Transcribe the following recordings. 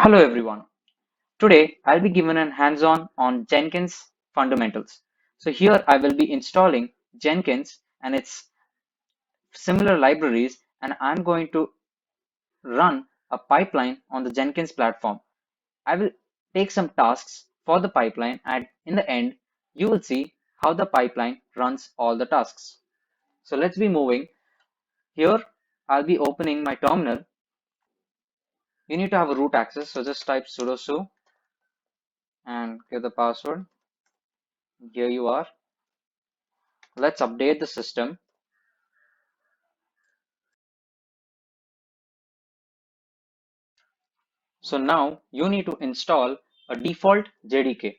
Hello everyone. Today I'll be given a hands-on on Jenkins fundamentals. So here I will be installing Jenkins and its similar libraries, and I'm going to run a pipeline on the Jenkins platform. I will take some tasks for the pipeline, and in the end you will see how the pipeline runs all the tasks. So let's be moving. Here I'll be opening my terminal. You need to have a root access, so just type sudo su and give the password. Here you are. Let's update the system. So now you need to install a default JDK.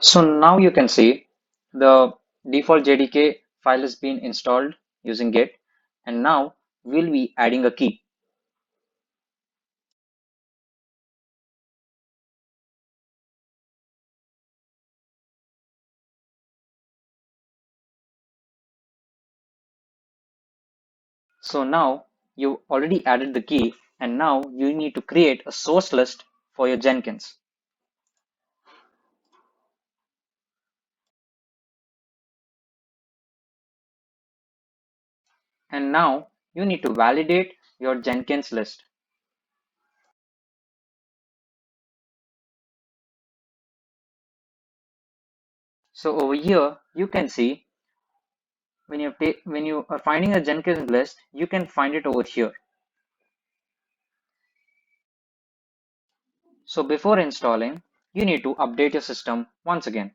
So now you can see the default JDK file has been installed using Git, and now we'll be adding a key. So now you already added the key, and now you need to create a source list for your Jenkins. And now you need to validate your Jenkins list. So over here you can see when you are finding a Jenkins list, you can find it over here. So before installing, you need to update your system once again.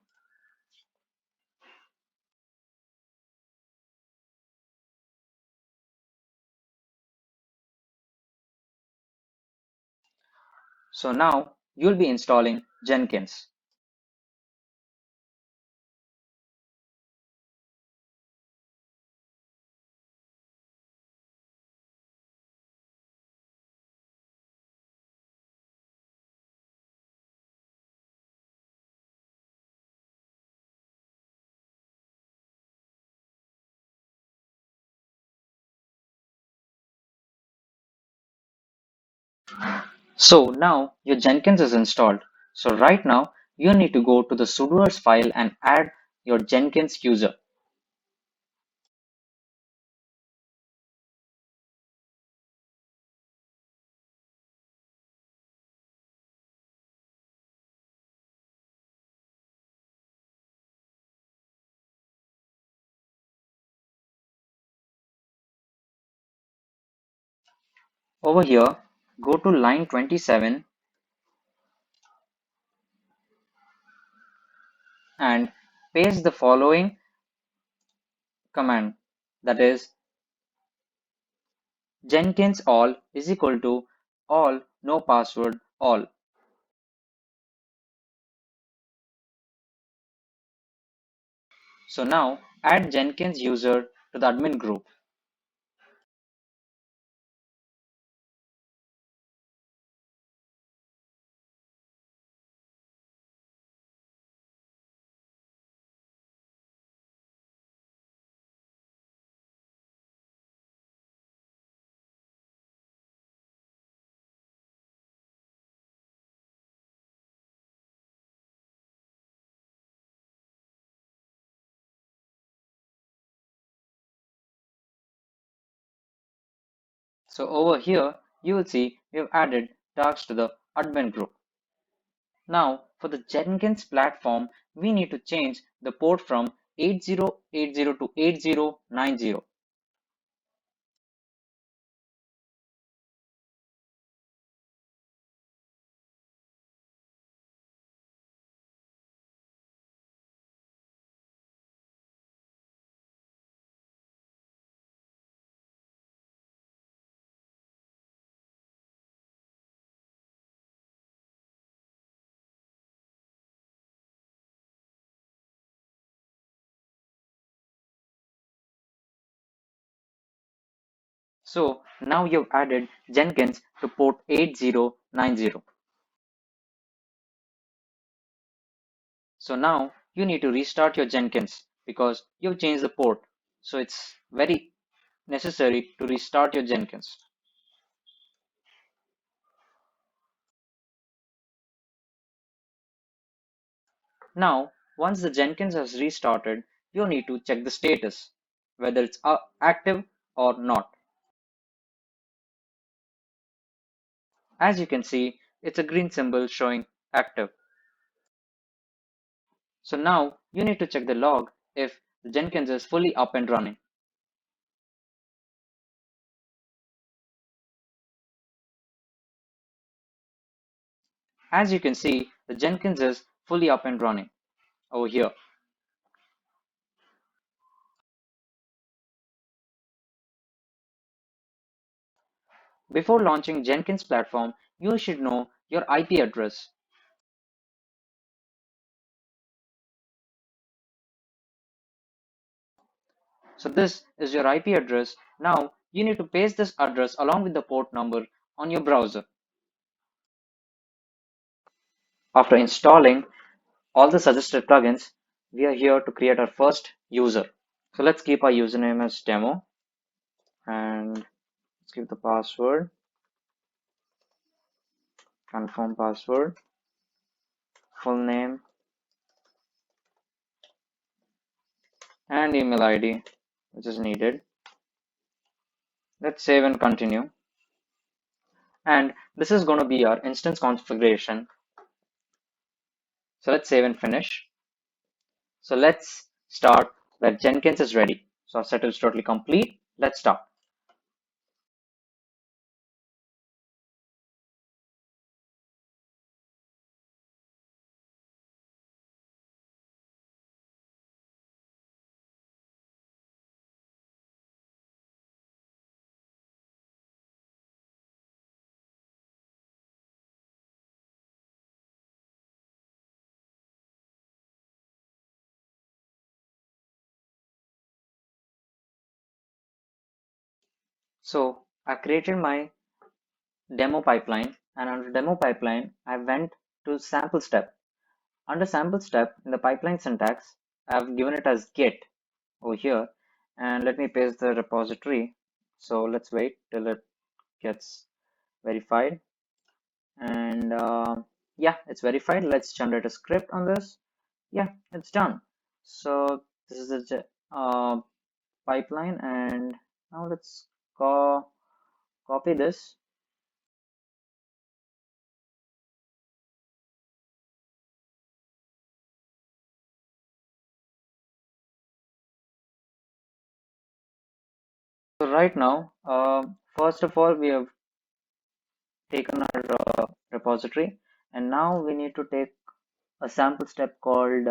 So now you'll be installing Jenkins. So now your Jenkins is installed. So right now you need to go to the sudoers file and add your Jenkins user. Over here, go to line 27 and paste the following command, that is Jenkins all is equal to all no password all. So now add Jenkins user to the admin group. So over here, you will see we have added tasks to the admin group. Now, for the Jenkins platform, we need to change the port from 8080 to 8090. So now you've added Jenkins to port 8090. So now you need to restart your Jenkins. because you've changed the port. So it's very necessary to restart your Jenkins. Now, once the Jenkins has restarted, you need to check the status, whether it's active or not. As you can see, it's a green symbol showing active. So now you need to check the log if the Jenkins is fully up and running. As you can see, the Jenkins is fully up and running over here. Before launching Jenkins platform, you should know your IP address. So this is your IP address. Now you need to paste this address along with the port number on your browser. After installing all the suggested plugins, we are here to create our first user. So let's keep our username as demo and let's give the password, confirm password, full name and email ID which is needed. Let's save and continue. And this is going to be our instance configuration. So let's save and finish. So let's start where Jenkins is ready. So our setup is totally complete. Let's start. So I created my demo pipeline, and under demo pipeline, I went to sample step. Under sample step in the pipeline syntax, I've given it as git over here, and let me paste the repository. So let's wait till it gets verified. And yeah, it's verified. Let's generate a script on this. Yeah, it's done. So this is the pipeline, and now let's copy this. So right now, first of all, we have taken our repository, and now we need to take a sample step called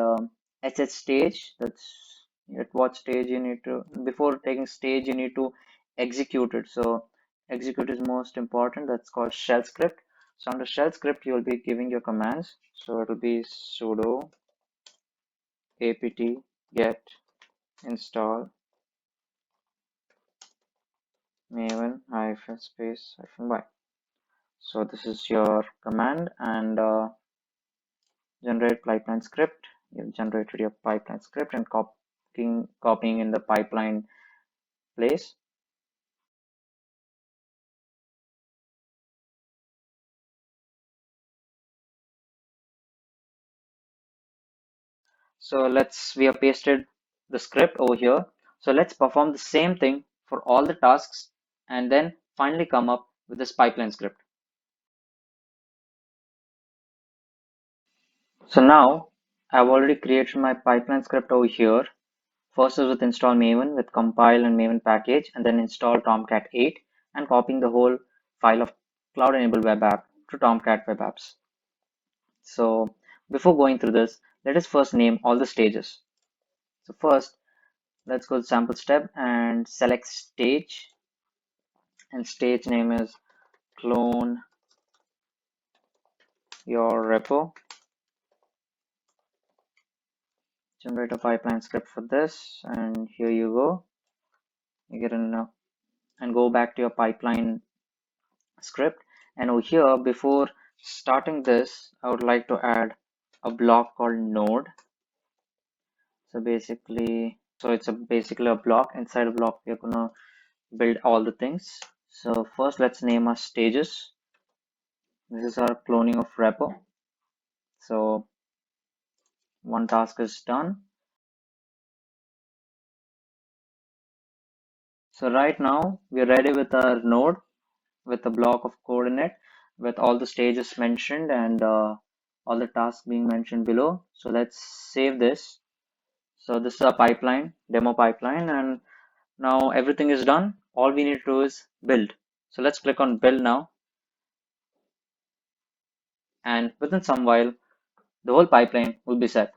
SS stage. That's at what stage you need to, before taking stage, you need to execute it. So execute is most important. That's called shell script. So under shell script, you'll be giving your commands. So it'll be sudo apt get install maven hyphen space hyphen y. So this is your command, and generate pipeline script. You've generated your pipeline script and copying in the pipeline place. So we have pasted the script over here. So let's perform the same thing for all the tasks and then finally come up with this pipeline script. So now I've already created my pipeline script over here. First is with install Maven with compile and Maven package, and then install Tomcat 8 and copying the whole file of cloud enabled web app to Tomcat web apps. So before going through this, let us first name all the stages. So first, let's go to sample step and select stage, and stage name is clone your repo. Generate a pipeline script for this, and here you go. You get in and go back to your pipeline script. And over here, before starting this, I would like to add a block called node. So it's basically a block. Inside a block, we're gonna build all the things. So first, let's name our stages. This is our cloning of repo. So one task is done. So right now, we're ready with our node with a block of code in it, with all the stages mentioned and all the tasks being mentioned below. So let's save this. So this is a pipeline, demo pipeline, and now everything is done. All we need to do is build. So let's click on build now, and within some while, the whole pipeline will be set.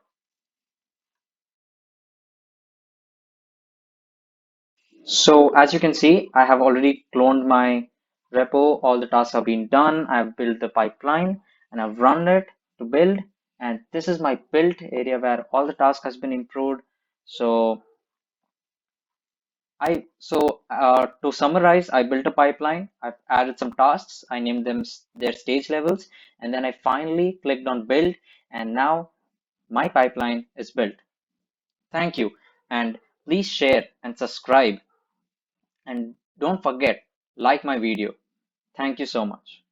So as you can see, I have already cloned my repo. All the tasks have been done. I've built the pipeline and I've run it to build. And this is my build area where all the task has been improved. So to summarize, I built a pipeline. I've added some tasks. I named them their stage levels, and then I finally clicked on build, and now my pipeline is built. Thank you, and please share and subscribe, and don't forget, like my video. Thank you so much.